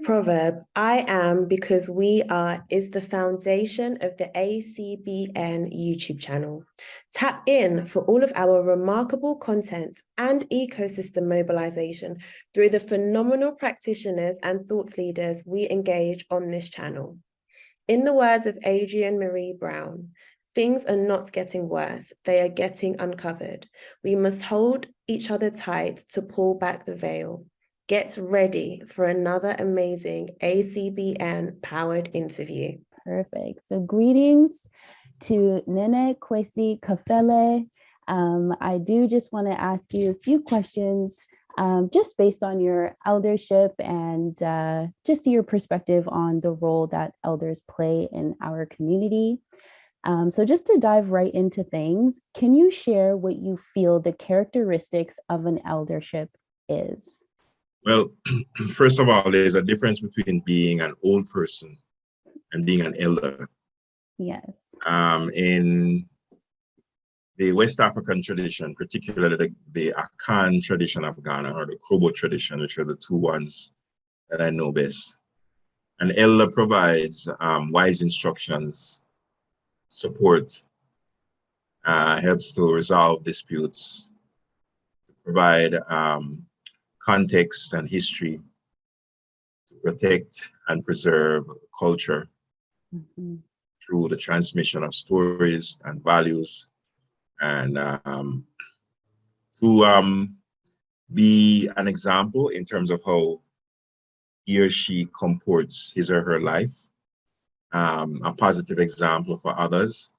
proverb, I am because we are, is the foundation of the ACBN YouTube channel. Tap in for all of our remarkable content and ecosystem mobilization through the phenomenal practitioners and thought leaders we engage on this channel. In the words of Adrienne Marie Brown, things are not getting worse, they are getting uncovered. We must hold each other tight to pull back the veil. Get ready for another amazing ACBN powered interview. Perfect. So greetings to Nene Kwasi Kafele. I do just want to ask you a few questions just based on your eldership and just your perspective on the role that elders play in our community. So just to dive right into things, can you share what you feel the characteristics of an eldership is? Well, first of all, there's a difference between being an old person and being an elder. Yes. In the West African tradition, particularly the Akan tradition of Ghana or the Krobo tradition, which are the two ones that I know best, an elder provides wise instructions, support, helps to resolve disputes, to provide context and history, to protect and preserve culture through the transmission of stories and values, and to be an example in terms of how he or she comports his or her life, a positive example for others,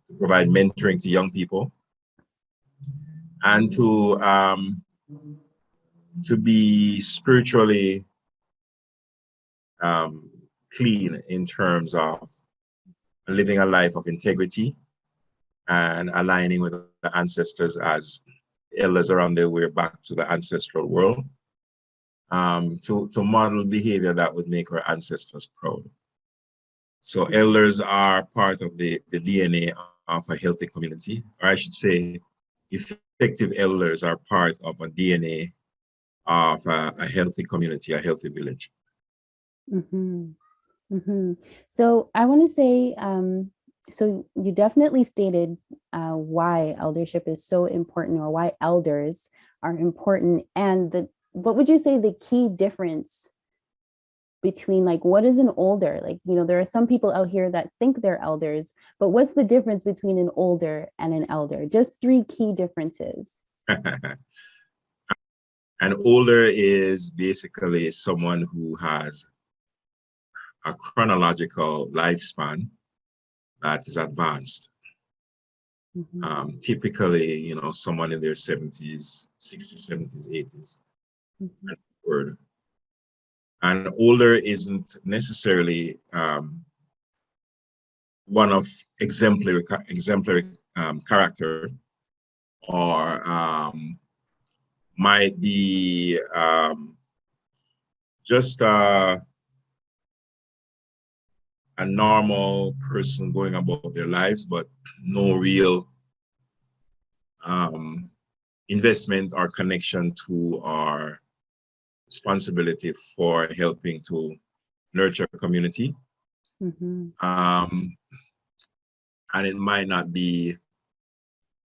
to provide mentoring to young people, and to be spiritually clean in terms of living a life of integrity and aligning with the ancestors as elders are on their way back to the ancestral world, to model behavior that would make our ancestors proud. So elders are part of the DNA of a healthy community, or I should say effective elders are part of a DNA of a healthy community, a healthy village. So I want to say, so you definitely stated why eldership is so important, or why elders are important. And what would you say the key difference between, like, what is an older? Like, you know, there are some people out here that think they're elders, but what's the difference between an older and an elder? Just 3 key differences. An older is basically someone who has a chronological lifespan that is advanced. Typically, you know, someone in their 70s, 60s, 70s, 80s. And older isn't necessarily one of exemplary character, or might be just a normal person going about their lives, but no real investment or connection to our responsibility for helping to nurture a community. And it might not be,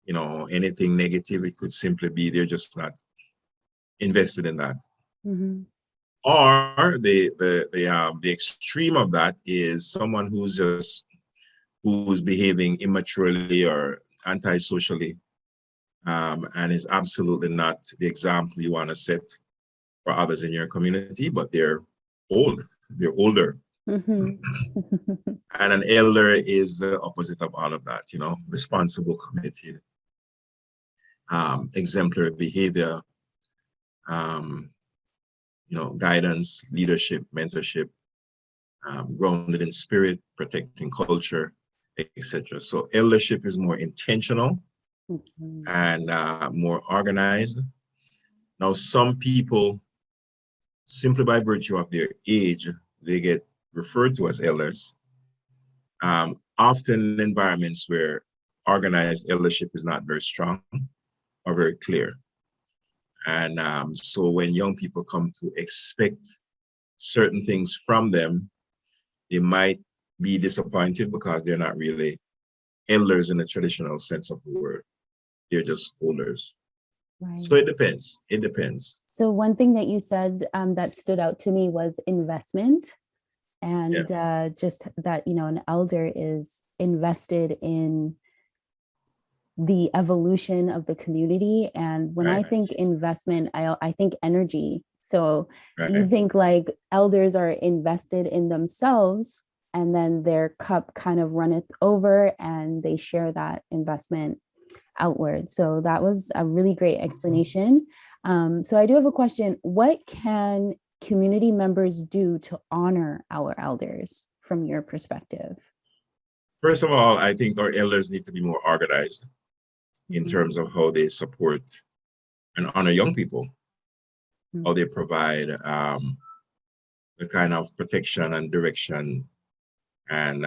you know, anything negative. It could simply be they're just not invested in that. Or the extreme of that is someone who's behaving immaturely or antisocially, and is absolutely not the example you want to set for others in your community, but they're older. And an elder is the opposite of all of that, you know, responsible, committed, exemplary behavior, you know, guidance, leadership, mentorship, grounded in spirit, protecting culture, etc. So eldership is more intentional and more organized. Now, some people, simply by virtue of their age, they get referred to as elders, often in environments where organized eldership is not very strong or very clear. And so when young people come to expect certain things from them, they might be disappointed because they're not really elders in the traditional sense of the word. They're just holders. Right. So it depends. It depends. So one thing that you said that stood out to me was investment, and just that, you know, an elder is invested in the evolution of the community. And when I think investment, I think energy. So you think like elders are invested in themselves, and then their cup kind of runneth over and they share that investment outward. So that was a really great explanation. So I do have a question. What can community members do to honor our elders from your perspective? First of all, I think our elders need to be more organized in terms of how they support and honor young people, how they provide the kind of protection and direction and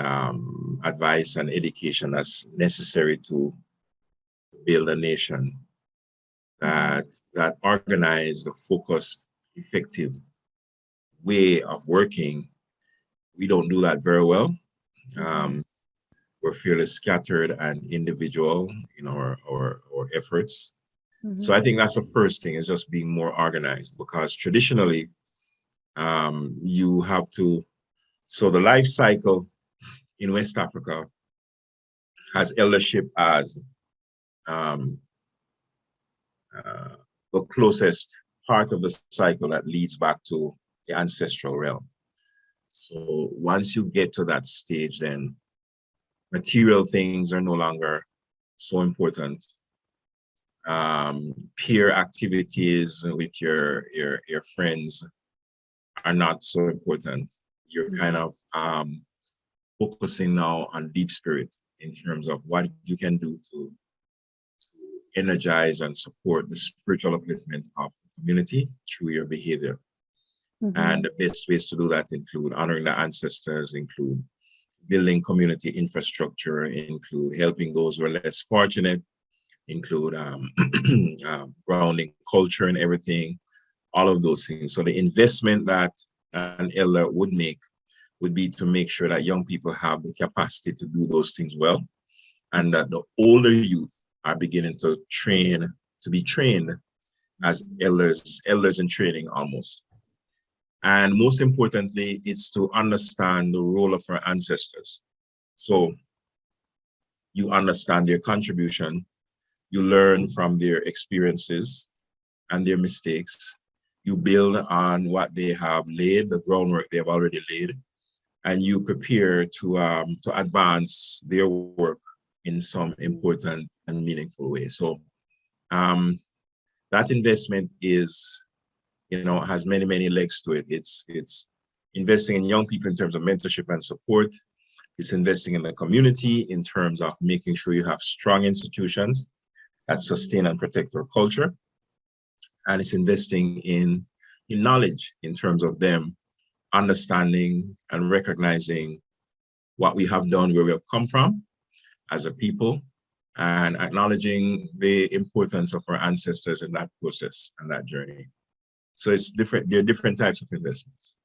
advice and education that's necessary to build a nation that organized, focused, effective way of working. We don't do that very well. We're fairly scattered and individual in our efforts. So I think that's the first thing, is just being more organized, because traditionally you have to, so the life cycle in West Africa has eldership as the closest part of the cycle that leads back to the ancestral realm. So once you get to that stage, then material things are no longer so important. Peer activities with your friends are not so important. You're kind of focusing now on deep spirit in terms of what you can do to energize and support the spiritual upliftment of the community through your behavior. And the best ways to do that include honoring the ancestors, include building community infrastructure, include helping those who are less fortunate, include grounding culture and everything, all of those things. So the investment that an elder would make would be to make sure that young people have the capacity to do those things well, and that the older youth are beginning to be trained as elders in training almost. And most importantly, it's to understand the role of our ancestors. So you understand their contribution, you learn from their experiences and their mistakes, you build on what they have laid, the groundwork they have already laid, and you prepare to advance their work in some important and meaningful way. So that investment is, has many, many legs to it. It's investing in young people in terms of mentorship and support. It's investing in the community in terms of making sure you have strong institutions that sustain and protect our culture. And it's investing in knowledge in terms of them understanding and recognizing what we have done, where we have come from as a people, and acknowledging the importance of our ancestors in that process and that journey. So it's different. There are different types of investments.